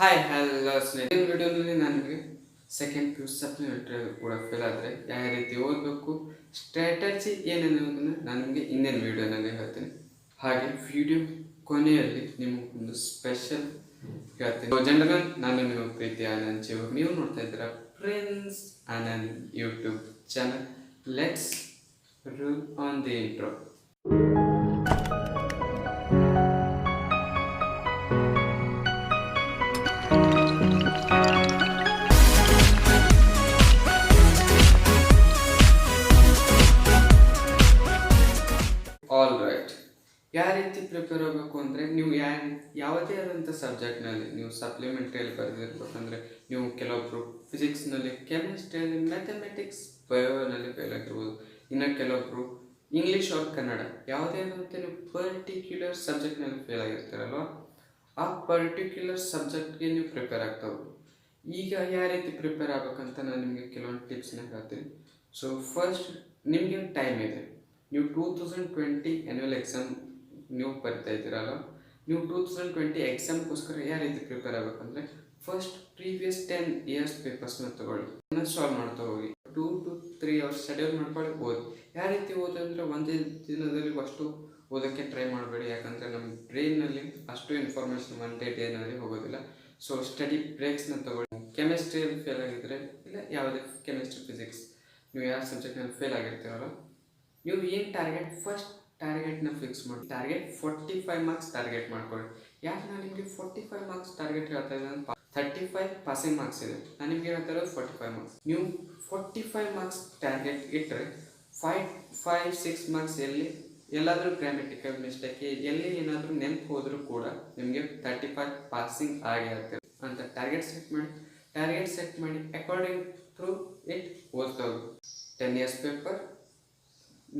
Hi hello ಸ್ನೇಹಿತರೆ, ಈ ವಿಡಿಯೋನಲ್ಲಿ ನನಗೆ ಸೆಕೆಂಡ್ ಪಿ ಯು ಸಪ್ಲಿಮೆಂಟ್ರಿ ಕೂಡ ಫೇಲ್ ಆದರೆ ಯಾವ ರೀತಿ ಓದಬೇಕು, ಸ್ಟ್ರಾಟಜಿ ಏನೇನೋದನ್ನು ನಾನು ನಿಮಗೆ ಇಂದಿನ ವಿಡಿಯೋನಲ್ಲಿ ಹೇಳ್ತೀನಿ. ಹಾಗೆ ವಿಡಿಯೋ ಕೊನೆಯಲ್ಲಿ ನಿಮಗೊಂದು ಸ್ಪೆಷಲ್ ಹೇಳ್ತೀನಿ. ಜನರಲ್, ನಾನು ನಿಮ್ಮ ಪ್ರೀತಿ ಆನಂದ್ ಜೀವ. ನೀವು ನೋಡ್ತಾ ಇದ್ದೀರಾ prince Anand YouTube channel. Let's rule on the intro. All right, ಯಾವ ರೀತಿ ಪ್ರಿಪೇರ್ ಆಗಬೇಕು ಅಂದರೆ, ನೀವು ಯಾವುದೇ ಆದಂಥ ಸಬ್ಜೆಕ್ಟ್ನಲ್ಲಿ ನೀವು ಸಪ್ಲಿಮೆಂಟ್ರಿಯಲ್ಲಿ ಬರೆದಿರ್ಬೇಕಂದ್ರೆ, ನೀವು ಕೆಲವೊಬ್ಬರು ಫಿಸಿಕ್ಸ್ನಲ್ಲಿ, ಕೆಮಿಸ್ಟ್ರಿಯಲ್ಲಿ, ಮ್ಯಾಥಮೆಟಿಕ್ಸ್, ಬಯೋನಲ್ಲಿ ಫೇಲ್ ಆಗಿರ್ಬೋದು. ಇನ್ನು ಕೆಲವೊಬ್ಬರು ಇಂಗ್ಲೀಷ್ ಆರ್ ಕನ್ನಡ, ಯಾವುದೇ ಆದಂಥ ನೀವು ಪರ್ಟಿಕ್ಯುಲರ್ ಸಬ್ಜೆಕ್ಟ್ನಲ್ಲಿ ಫೇಲ್ ಆಗಿರ್ತೀರಲ್ವ, ಆ ಪರ್ಟಿಕ್ಯುಲರ್ ಸಬ್ಜೆಕ್ಟ್ಗೆ ನೀವು ಪ್ರಿಪೇರ್ ಆಗ್ತಾವೆ. ಈಗ ಯಾವ ರೀತಿ ಪ್ರಿಪೇರ್ ಆಗ್ಬೇಕಂತ ನಾನು ನಿಮಗೆ ಕೆಲವೊಂದು ಟಿಪ್ಸ್ನ ಹೇಳ್ತೀನಿ. ಸೊ ಫಸ್ಟ್, ನಿಮಗೆ ಟೈಮ್ ಇದೆ. ನೀವು 2020 ಆ್ಯನ್ಯುವಲ್ ಎಕ್ಸಾಮ್ ನೀವು ಬರಿತಾ ಇದ್ದೀರಲ್ಲ, ನೀವು 2020 ಎಕ್ಸಾಮ್ಗೋಸ್ಕರ ಯಾವ ರೀತಿ ಪ್ರಿಪೇರ್ ಆಗಬೇಕಂದ್ರೆ, ಫಸ್ಟ್ ಪ್ರೀವಿಯಸ್ 10 ಇಯರ್ಸ್ ಪೇಪರ್ಸ್ನ ತೊಗೊಳ್ಳಿ, ಸಾಲ್ವ್ ಮಾಡ್ತಾ ಹೋಗಿ. 2 to 3 hours ಶೆಡ್ಯೂಲ್ ಮಾಡ್ಕೊಳ್ಳಿ, ಓದಿ. ಯಾವ ರೀತಿ ಓದಂದ್ರೆ, ಒಂದೇ ದಿನದಲ್ಲಿ ಅಷ್ಟು ಓದೋಕ್ಕೆ ಟ್ರೈ ಮಾಡಬೇಡಿ. ಯಾಕಂದರೆ ನಮ್ಮ ಬ್ರೈನಲ್ಲಿ ಅಷ್ಟು ಇನ್ಫಾರ್ಮೇಷನ್ ಒಂದೇ ಡೇನಲ್ಲಿ ಹೋಗೋದಿಲ್ಲ. ಸೊ ಸ್ಟಡಿ ಬ್ರೇಕ್ಸ್ನ ತೊಗೊಳ್ಳಿ. ಕೆಮಿಸ್ಟ್ರಿಯಲ್ಲಿ ಫೇಲ್ ಆಗಿದ್ದರೆ, ಇಲ್ಲ ಯಾವುದೇ ಕೆಮಿಸ್ಟ್ರಿ, ಫಿಸಿಕ್ಸ್, ನೀವು ಯಾವ ಸಬ್ಜೆಕ್ಟ್ನಲ್ಲಿ ಫೇಲ್ ಆಗಿರ್ತೀರಲ್ಲ, ನೀವು ಏನು ಫಸ್ಟ್ ಟಾರ್ಗೆಟ್ನ ಫಿಕ್ಸ್ ಮಾಡಿ. ಟಾರ್ಗೆಟ್ 45 ಮಾರ್ಕ್ಸ್ ಟಾರ್ಗೆಟ್ ಮಾಡ್ಕೊಳ್ಳಿ. ಯಾಕೆ ನಾನು ನಿಮಗೆ 45 ಮಾರ್ಕ್ಸ್ ಟಾರ್ಗೆಟ್ ಹೇಳ್ತಾ ಇದ್ದೀನಿ ಅಂತ, 35 ಪಾಸಿಂಗ್ ಮಾರ್ಕ್ಸ್ ಇದೆ, ನಾನು ನಿಮಗೆ ಹೇಳ್ತಾ ಇರೋದು 45 ಮಾರ್ಕ್ಸ್. ನೀವು 45 ಮಾರ್ಕ್ಸ್ ಟಾರ್ಗೆಟ್ ಇಟ್ಟರೆ 5-6 ಮಾರ್ಕ್ಸ್ ಎಲ್ಲಾದರೂ ಗ್ರಾಮೆಟಿಕಲ್ ಮಿಸ್ಟೇಕ್, ಎಲ್ಲಿ ಏನಾದರೂ ನೆನಪು ಹೋದರೂ ಕೂಡ ನಿಮಗೆ 35 ಪಾಸಿಂಗ್ ಆಗೇ ಆಗ್ತದೆ ಅಂತ ಟಾರ್ಗೆಟ್ ಸೆಟ್ ಮಾಡಿ ಅಕಾರ್ಡಿಂಗ್ ಥ್ರೂ ಇಟ್ ಓದ್ತಾ ಹೋಗಿ. 10 years paper,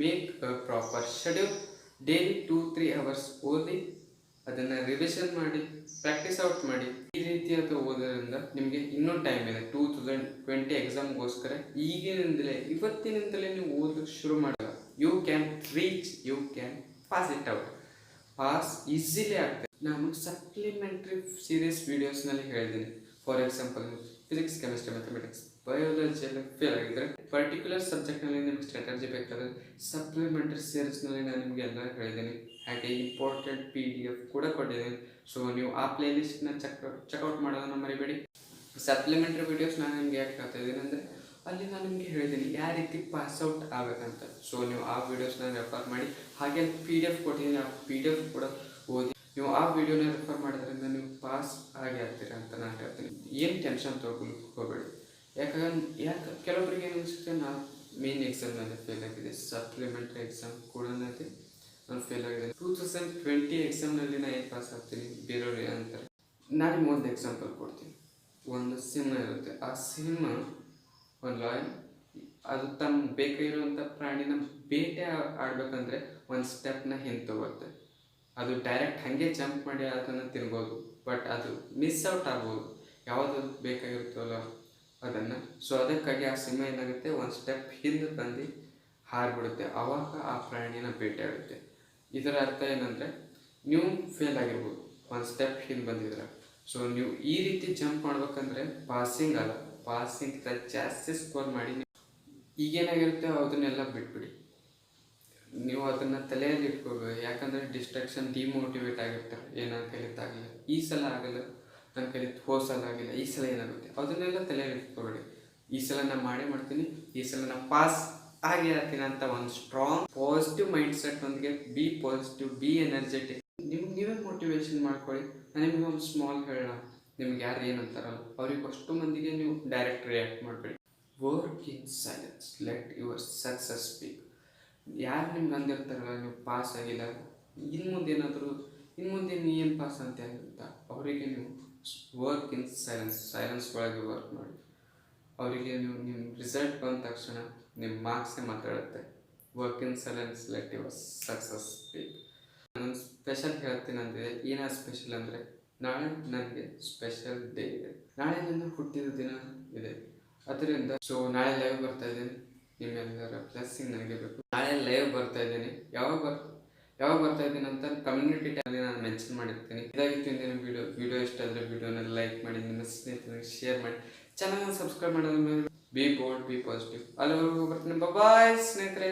make a proper schedule. Daily 2-3 hours ಓದಿ, ಅದನ್ನು ರಿವಿಷನ್ ಮಾಡಿ, ಪ್ರಾಕ್ಟೀಸ್ ಔಟ್ ಮಾಡಿ. ಈ ರೀತಿಯಾದ ಓದೋದ್ರಿಂದ ನಿಮಗೆ ಇನ್ನೂ ಟೈಮ್ ಇದೆ 2020 ಎಕ್ಸಾಮ್ಗೋಸ್ಕರ. ಇವತ್ತಿನಿಂದಲೇ ನೀವು ಓದಲು ಶುರು ಮಾಡಲ್ಲ. You can reach, you can pass it out. Pass easily ಆಗ್ತದೆ. ನಾನು ಸಪ್ಲಿಮೆಂಟ್ರಿ ಸೀರೀಸ್ ವೀಡಿಯೋಸ್ನಲ್ಲಿ ಹೇಳಿದ್ದೀನಿ. For example, physics, chemistry, mathematics, ಬಯೋಲಜಿಯಲ್ಲಿ ಫೇಲ್ ಆಗಿದ್ದರೆ, ಪರ್ಟಿಕ್ಯುಲರ್ ಸಬ್ಜೆಕ್ಟ್ನಲ್ಲಿ ನಿಮಗೆ ಸ್ಟ್ರಾಟಜಿ ಬೇಕಾದರೆ ಸಪ್ಲಿಮೆಂಟ್ರಿ ಸೀರೀಸ್ನಲ್ಲಿ ನಾನು ನಿಮಗೆ ಎಲ್ಲ ಹೇಳಿದ್ದೀನಿ. ಹಾಗೆ ಇಂಪಾರ್ಟೆಂಟ್ PDF ಕೂಡ ಕೊಟ್ಟಿದ್ದೀನಿ. ಸೊ ನೀವು ಆ ಪ್ಲೇಲಿಸ್ಟ್ನ ಚೆಕ್ಔಟ್ ಮಾಡೋದನ್ನು ಮರಿಬೇಡಿ. ಸಪ್ಲಿಮೆಂಟ್ರಿ ವೀಡಿಯೋಸ್ ನಾನು ನಿಮಗೆ ಯಾಕೆ ಹೇಳ್ತಾ ಇದ್ದೀನಿ ಅಂದರೆ, ಅಲ್ಲಿ ನಾನು ನಿಮಗೆ ಹೇಳಿದ್ದೀನಿ ಯಾವ ರೀತಿ ಪಾಸ್ಔಟ್ ಆಗಬೇಕಂತ. ಸೊ ನೀವು ಆ ವೀಡಿಯೋಸ್ನ ರೆಫರ್ ಮಾಡಿ. ಹಾಗೆ PDF ಕೊಟ್ಟಿದ್ದೀನಿ, ಆ PDF ಕೂಡ ಓದಿ. ನೀವು ಆ ವಿಡಿಯೋನ ರೆಫರ್ ಮಾಡೋದ್ರಿಂದ ನೀವು ಪಾಸ್ ಆಗಿ ಆಗ್ತೀರಾ ಅಂತ ನಾನು ಹೇಳ್ತೀನಿ. ಏನು ಟೆನ್ಷನ್ ಹೋಗಬೇಡಿ. ಯಾಕೆ ಕೆಲವೊಬ್ಬರಿಗೆ ಏನು ಅನಿಸುತ್ತೆ, ನಾನು ಮೇನ್ ಎಕ್ಸಾಮ್ನಲ್ಲಿ ಫೇಲ್ ಆಗಿದೆ, ಸಪ್ಲಿಮೆಂಟ್ರಿ ಎಕ್ಸಾಮ್ ಕೂಡ ನಾನು ಫೇಲ್ ಆಗಿದೆ, 2020 ಎಕ್ಸಾಮ್ನಲ್ಲಿ ನಾನು ಏನು ಪಾಸ್ ಆಗ್ತೀನಿ, ಬೇರೆಯವ್ರು ಏನಂತಾರೆ. ನಾನು ನಿಮ್ಗೆ ಒಂದು ಎಕ್ಸಾಂಪಲ್ ಕೊಡ್ತೀನಿ. ಒಂದು ಸಿಂಹ ಇರುತ್ತೆ. ಆ ಸಿಂಹ ಒಂದು ಲಾಯನ್, ಅದು ತಮ್ಮ ಬೇಕಾಗಿರುವಂಥ ಪ್ರಾಣಿನ ಬೇಟೆ ಆಡಬೇಕಂದ್ರೆ ಒಂದು ಸ್ಟೆಪ್ನ ಹಿಂದೆ ತಗೋತ್ತೆ. ಅದು ಡೈರೆಕ್ಟ್ ಹಾಗೆ ಜಂಪ್ ಮಾಡಿ ಅದನ್ನು ತಿನ್ಬೋದು, ಬಟ್ ಅದು ಮಿಸ್ ಔಟ್ ಆಗ್ಬೋದು ಯಾವುದು ಬೇಕಾಗಿರುತ್ತಲ್ಲ ಅದನ್ನು. ಸೊ ಅದಕ್ಕಾಗಿ ಆ ಸಿಂಹ ಏನಾಗುತ್ತೆ, ಒಂದು ಸ್ಟೆಪ್ ಹಿಂದೆ ಬಂದು ಹಾರಿಬಿಡುತ್ತೆ. ಆವಾಗ ಆ ಪ್ರಾಣಿನ ಬೇಟೆ ಆಡುತ್ತೆ. ಇದರ ಅರ್ಥ ಏನಂದರೆ, ನೀವು ಫೇಲ್ ಆಗಿರ್ಬೋದು, ಒಂದು ಸ್ಟೆಪ್ ಹಿಂದೆ ಬಂದಿದ್ರೆ. ಸೊ ನೀವು ಈ ರೀತಿ ಜಂಪ್ ಮಾಡ್ಬೇಕಂದ್ರೆ ಪಾಸಿಂಗ್ ಅಲ್ಲ, ಪಾಸಿಂಗ್ಗಿಂತ ಜಾಸ್ತಿ ಸ್ಕೋರ್ ಮಾಡಿ. ಈಗೇನಾಗಿರುತ್ತೆ ಅದನ್ನೆಲ್ಲ ಬಿಟ್ಬಿಡಿ. ನೀವು ಅದನ್ನು ತಲೆಯಲ್ಲಿ ಇಟ್ಕೋಬೇಕು. ಯಾಕಂದರೆ ಡಿಸ್ಟ್ರಾಕ್ಷನ್, ಡಿಮೋಟಿವೇಟ್ ಆಗಿರ್ತಾರೆ. ನನ್ನ ಕಲಿತಾಗಿಲ್ಲ, ಈ ಸಲ ಆಗಲ್ಲ, ನನ್ನ ಕಲಿತು ಸಲ ಆಗಿಲ್ಲ, ಈ ಸಲ ಏನಾಗುತ್ತೆ, ಅದನ್ನೆಲ್ಲ ತಲೆಯಲ್ಲಿ ಇಟ್ಕೋಬೇಡಿ. ಈ ಸಲ ನಾನು ಮಾಡ್ತೀನಿ, ಈ ಸಲ ನಾನು ಪಾಸ್ ಆಗಿ ಆಗ್ತೀನಿ ಅಂತ ಒಂದು ಸ್ಟ್ರಾಂಗ್ ಪಾಸಿಟಿವ್ ಮೈಂಡ್ ಸೆಟ್ನೊಂದಿಗೆ ಬಿ ಪಾಸಿಟಿವ್, ಬಿ ಎನರ್ಜೆಟಿಕ್. ನೀವೇ ಮೋಟಿವೇಶನ್ ಮಾಡ್ಕೊಳ್ಳಿ. ನಾನು ನಿಮಗೆ ಒಂದು ಸ್ಮಾಲ್ ಹೇಳೋಣ, ನಿಮ್ಗೆ ಯಾರು ಏನಂತಾರಲ್ಲ ಅವ್ರಿಗೆ ಅಷ್ಟು ಮಂದಿಗೆ ನೀವು ಡೈರೆಕ್ಟ್ ರಿಯಾಕ್ಟ್ ಮಾಡಬೇಡಿ. Work in silence, let your success speak. ಯಾರು ನಿಮ್ಗೆ ಅಂದಿರ್ತಾರಲ್ಲ ನೀವು ಪಾಸ್ ಆಗಿಲ್ಲ, ಇನ್ನು ಮುಂದೆ ನೀ ಏನು ಪಾಸ್ ಅಂತ ಅಂತ, ಅವರಿಗೆ ನೀವು ವರ್ಕ್ ಇನ್ ಸೈಲೆನ್ಸ್ ಒಳಗೆ ವರ್ಕ್ ಮಾಡಿ. ಅವರಿಗೆ ನೀವು ನಿಮ್ಮ ರಿಸಲ್ಟ್ ಬಂದ ತಕ್ಷಣ ನಿಮ್ಮ ಮಾರ್ಕ್ಸೇ ಮಾತಾಡುತ್ತೆ. Work in silence, let your success speak. ನಾನೊಂದು ಸ್ಪೆಷಲ್ ಹೇಳ್ತೀನಿ ಅಂದರೆ, ಏನೋ ಸ್ಪೆಷಲ್ ಅಂದರೆ, ನಾಳೆ ನನಗೆ ಸ್ಪೆಷಲ್ ಡೇ ಇದೆ. ನಾಳೆ ನನ್ನ ಹುಟ್ಟಿದ ದಿನ ಇದೆ. ಅದರಿಂದ ಸೊ ನಾಳೆ ಲೈವ್ ಬರ್ತಾ ಇದ್ದೀನಿ. ನಿಮ್ಮೆಲ್ಲರ ಬ್ಲೆಸ್ಸಿಂಗ್ ನನಗೆ ಬೇಕು. ನಾಳೆ ಲೈವ್ ಬರ್ತಾ ಇದ್ದೀನಿ. ಯಾವಾಗ ಯಾವಾಗ ಬರ್ತಾ ಇದ್ದೀನಿ ಅಂತ ಕಮ್ಯುನಿಟಿ ಟ್ಯಾಬಲ್ಲಿ ನಾನು ಮೆನ್ಷನ್ ಮಾಡಿರ್ತೀನಿ. ಇದಾಗಿತ್ತು ಇಂದಿನ ವಿಡಿಯೋ ಇಷ್ಟ ಆದರೆ ವಿಡಿಯೋನ ಲೈಕ್ ಮಾಡಿ, ನಿಮ್ಮ ಸ್ನೇಹಿತರಿಗೆ ಶೇರ್ ಮಾಡಿ, ಚಾನಲ್ನ ಸಬ್ಸ್ಕ್ರೈಬ್ ಮಾಡೋದ್ರ ಮೇಲೆ ಬಿ ಬೋಲ್ಡ್ ಬಿ ಪಾಸಿಟಿವ್. ಅಲ್ಲಿವರೆಗೂ ಬರ್ತೀನಿ. ಬಾಯ್ ಸ್ನೇಹಿತರೆ.